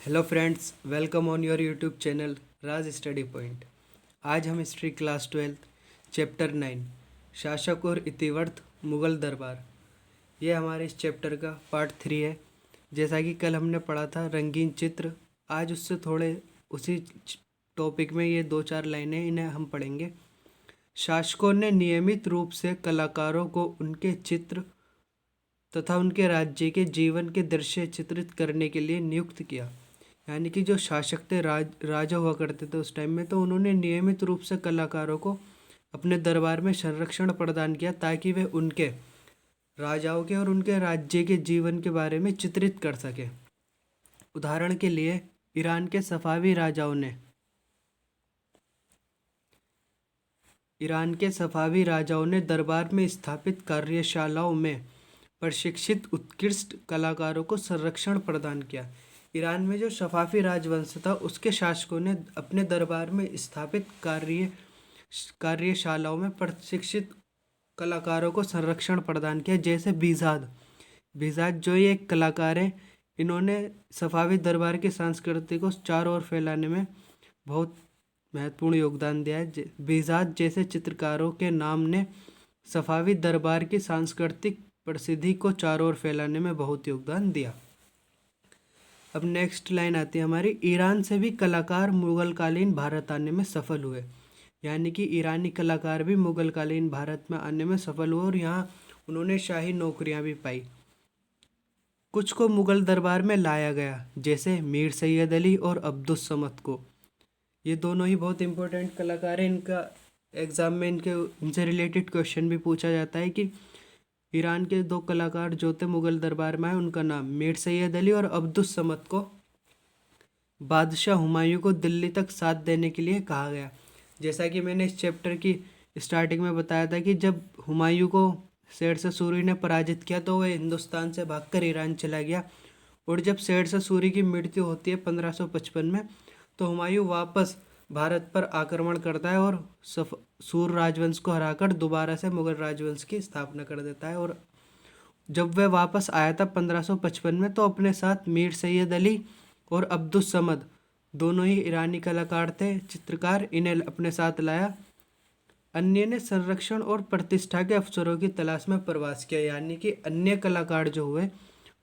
Hello friends, welcome on your YouTube channel Raj study point. आज हम history class 12 chapter 9 शासक और इतिवृत्त मुगल दरबार, ये हमारे इस चैप्टर का पार्ट 3 है। जैसा कि कल हमने पढ़ा था रंगीन चित्र, आज उससे थोड़े उसी टॉपिक में ये 2-4 लाइनें इन्हें हम पढ़ेंगे। शासकों ने नियमित रूप से कलाकारों को उनके चित्र तथा उनके राज्य के जीवन के दृश्य चित्रित करने के लिए नियुक्त किया। यानी कि जो शासक थे, राजा हुआ करते थे उस टाइम में, तो उन्होंने नियमित रूप से कलाकारों को अपने दरबार में संरक्षण प्रदान किया ताकि वे उनके राजाओं के और उनके राज्य के जीवन के बारे में चित्रित कर सके। उदाहरण के लिए ईरान के सफावी राजाओं ने दरबार में स्थापित कार्यशालाओं में प्रशिक्षित उत्कृष्ट कलाकारों को संरक्षण प्रदान किया। ईरान में जो सफावी राजवंश था उसके शासकों ने अपने दरबार में स्थापित कार्यशालाओं में प्रशिक्षित कलाकारों को संरक्षण प्रदान किया। जैसे बीजाद जो ये एक कलाकार है, इन्होंने सफावी दरबार की संस्कृति को चारों ओर फैलाने में बहुत महत्वपूर्ण योगदान दिया है। बीजाद जैसे चित्रकारों के नाम ने सफावी दरबार की सांस्कृतिक प्रसिद्धि को चारों ओर फैलाने में बहुत योगदान दिया। अब नेक्स्ट लाइन आती है हमारी, ईरान से भी कलाकार मुगलकालीन भारत आने में सफल हुए। यानी कि ईरानी कलाकार भी मुगलकालीन भारत में आने में सफल हुए और यहाँ उन्होंने शाही नौकरियाँ भी पाई। कुछ को मुगल दरबार में लाया गया, जैसे मीर सैयद अली और अब्दुस समद को। ये दोनों ही बहुत इंपॉर्टेंट कलाकार हैं। इनका एग्ज़ाम में इनसे रिलेटेड क्वेश्चन भी पूछा जाता है कि ईरान के 2 कलाकार जो थे मुगल दरबार में आए, उनका नाम मीर सैयद अली और अब्दुस समद को बादशाह हुमायूं को दिल्ली तक साथ देने के लिए कहा गया। जैसा कि मैंने इस चैप्टर की स्टार्टिंग में बताया था कि जब हुमायूं को शेरशाह सूरी ने पराजित किया तो वह हिंदुस्तान से भागकर ईरान चला गया, और जब शेरशाह सूरी की मृत्यु होती है 1555 में, तो हुमायूं वापस भारत पर आक्रमण करता है और सूर राजवंश को हराकर दोबारा से मुगल राजवंश की स्थापना कर देता है। और जब वह वापस आया था 1555 में, तो अपने साथ मीर सैयद अली और अब्दुस समद, दोनों ही ईरानी कलाकार थे, चित्रकार, इन्हें अपने साथ लाया। अन्य ने संरक्षण और प्रतिष्ठा के अवसरों की तलाश में प्रवास किया। यानी कि अन्य कलाकार जो हुए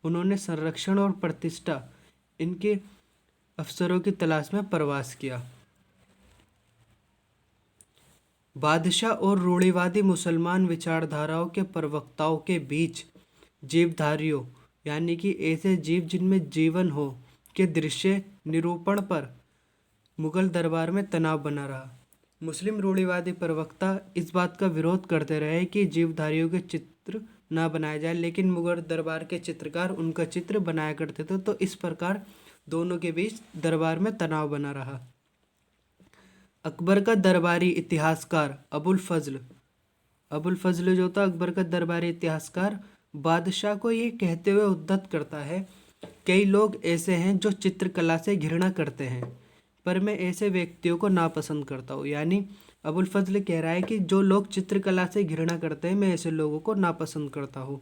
उन्होंने संरक्षण और प्रतिष्ठा इनके अवसरों की तलाश में प्रवास किया। बादशाह और रूढ़िवादी मुसलमान विचारधाराओं के प्रवक्ताओं के बीच जीवधारियों, यानी कि ऐसे जीव जिनमें जीवन हो, के दृश्य निरूपण पर मुगल दरबार में तनाव बना रहा। मुस्लिम रूढ़िवादी प्रवक्ता इस बात का विरोध करते रहे कि जीवधारियों के चित्र न बनाए जाए, लेकिन मुगल दरबार के चित्रकार उनका चित्र बनाया करते थे, तो इस प्रकार दोनों के बीच दरबार में तनाव बना रहा। अकबर का दरबारी इतिहासकार अबुल फजल जो था अकबर का दरबारी इतिहासकार, बादशाह को ये कहते हुए उद्धत करता है, कई लोग ऐसे हैं जो चित्रकला से घृणा करते हैं, पर मैं ऐसे व्यक्तियों को नापसंद करता हूँ। यानी अबुल फजल कह रहा है कि जो लोग चित्रकला से घृणा करते हैं, मैं ऐसे लोगों को नापसंद करता हूँ।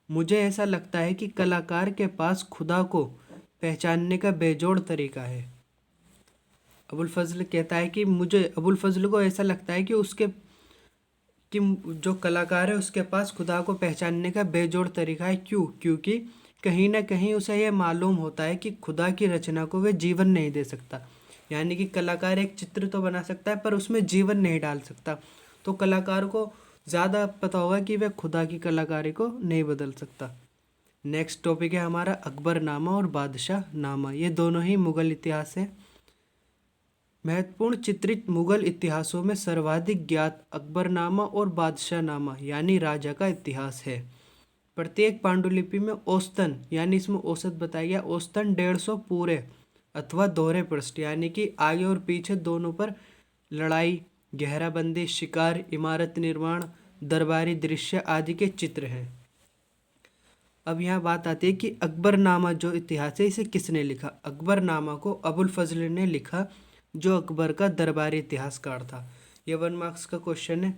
मुझे ऐसा लगता है कि कलाकार के पास खुदा को पहचानने का बेजोड़ तरीका है। अबुल फजल कहता है कि अबुल फजल को ऐसा लगता है कि जो कलाकार है उसके पास खुदा को पहचानने का बेजोड़ तरीका है। क्योंकि कहीं ना कहीं उसे यह मालूम होता है कि खुदा की रचना को वह जीवन नहीं दे सकता। यानी कि कलाकार एक चित्र तो बना सकता है पर उसमें जीवन नहीं डाल सकता, तो कलाकार को ज़्यादा पता होगा कि वह खुदा की कलाकारी को नहीं बदल सकता। नेक्स्ट टॉपिक है हमारा अकबरनामा और बादशाहनामा। ये दोनों ही मुगल इतिहास है। महत्वपूर्ण चित्रित मुगल इतिहासों में सर्वाधिक ज्ञात अकबरनामा और बादशाहनामा यानी राजा का इतिहास है। प्रत्येक पांडुलिपि में औसतन, यानी इसमें औसत बताया गया, औसतन 150 पूरे अथवा दोहरे पृष्ठ, यानी कि आगे और पीछे दोनों पर लड़ाई, घेराबंदी, शिकार, इमारत निर्माण, दरबारी दृश्य आदि के चित्र हैं। अब यहाँ बात आती है कि अकबरनामा जो इतिहास है इसे किसने लिखा। अकबरनामा को अबुल फजल ने लिखा, जो अकबर का दरबारी इतिहासकार था। ये 1 मार्क्स का क्वेश्चन है।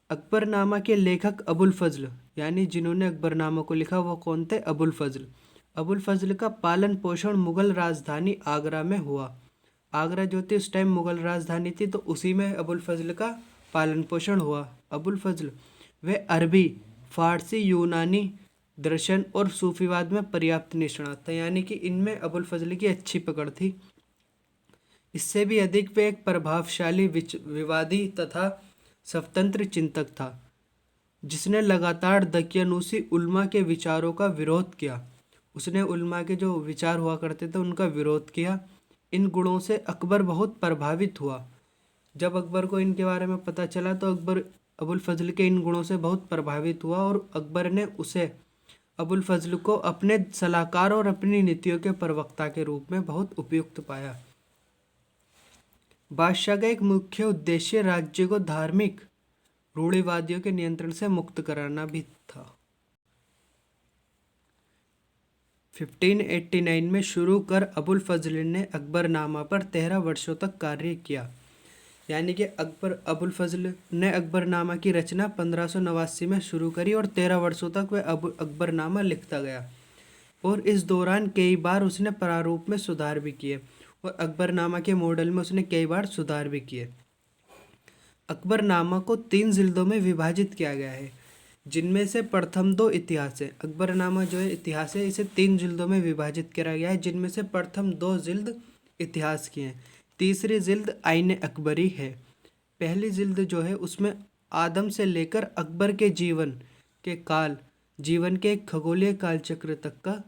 अकबरनामा के लेखक अबुल फजल, यानी जिन्होंने अकबरनामा को लिखा वो कौन थे? अबुल फजल। अबुल फजल का पालन पोषण मुगल राजधानी आगरा में हुआ। आगरा जो थी उस टाइम मुगल राजधानी थी, तो उसी में अबुल फजल का पालन पोषण हुआ। अबुल फजल वे अरबी, फारसी, यूनानी दर्शन और सूफीवाद में पर्याप्त निष्णात थे, यानी कि इनमें अबुल फजल की अच्छी पकड़ थी। इससे भी अधिक वे एक प्रभावशाली विवादी तथा स्वतंत्र चिंतक था, जिसने लगातार दकियानूसी उल्मा के विचारों का विरोध किया। उसने उल्मा के जो विचार हुआ करते थे उनका विरोध किया। इन गुणों से अकबर बहुत प्रभावित हुआ। जब अकबर को इनके बारे में पता चला तो अकबर अबुल फजल के इन गुणों से बहुत प्रभावित हुआ और अकबर ने उसे, अबुल फजल को, अपने सलाहकार और अपनी नीतियों के प्रवक्ता के रूप में बहुत उपयुक्त पाया। बादशाह का एक मुख्य उद्देश्य राज्य को धार्मिक रूढ़िवादियों के नियंत्रण से मुक्त कराना भी था। 1589 में शुरू कर अबुल फजल ने अकबरनामा पर 13 वर्षों तक कार्य किया, यानी कि अबुल फजल ने अकबरनामा की रचना 1589 में शुरू करी और 13 वर्षों तक वह अकबरनामा लिखता गया। और इस दौरान कई बार उसने प्रारूप में सुधार भी किए और अकबरनामा के मॉडल में उसने कई बार सुधार भी किए। अकबरनामा को 3 जिल्दों में विभाजित किया गया है, जिनमें से प्रथम 2 इतिहास है। अकबरनामा जो है इतिहास है, इसे 3 जिल्दों में विभाजित किया गया है, जिनमें से प्रथम 2 जिल्द इतिहास की हैं। तीसरी जिल्द आईन अकबरी है। पहली जिल्द जो है उसमें आदम से लेकर अकबर के जीवन के एक खगोलीय कालचक्र तक का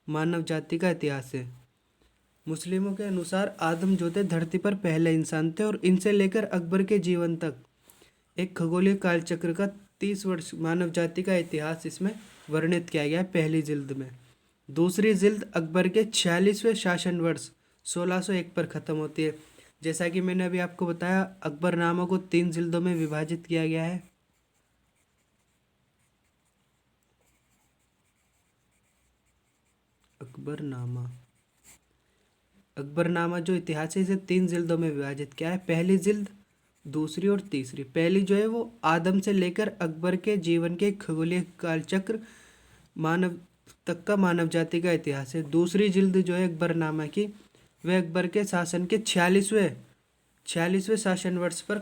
मानव जाति का इतिहास है। मुस्लिमों के अनुसार आदम जो थे धरती पर पहले इंसान थे और इनसे लेकर अकबर के जीवन तक एक खगोलीय कालचक्र का 30 वर्ष मानव जाति का इतिहास इसमें वर्णित किया गया है पहली जिल्द में। दूसरी जिल्द अकबर के 46वें शासन वर्ष 1601 पर ख़त्म होती है। जैसा कि मैंने अभी आपको बताया, अकबरनामा को 3 जिल्दों में विभाजित किया गया है। अकबरनामा जो इतिहास है इसे 3 जिल्दों में विभाजित किया है, पहली जिल्द, दूसरी और तीसरी। पहली जो है वो आदम से लेकर अकबर के जीवन के खगोलीय कालचक्र तक का मानव जाति का इतिहास है। दूसरी जिल्द जो है अकबरनामा की, वह अकबर के शासन के 46वें शासन वर्ष पर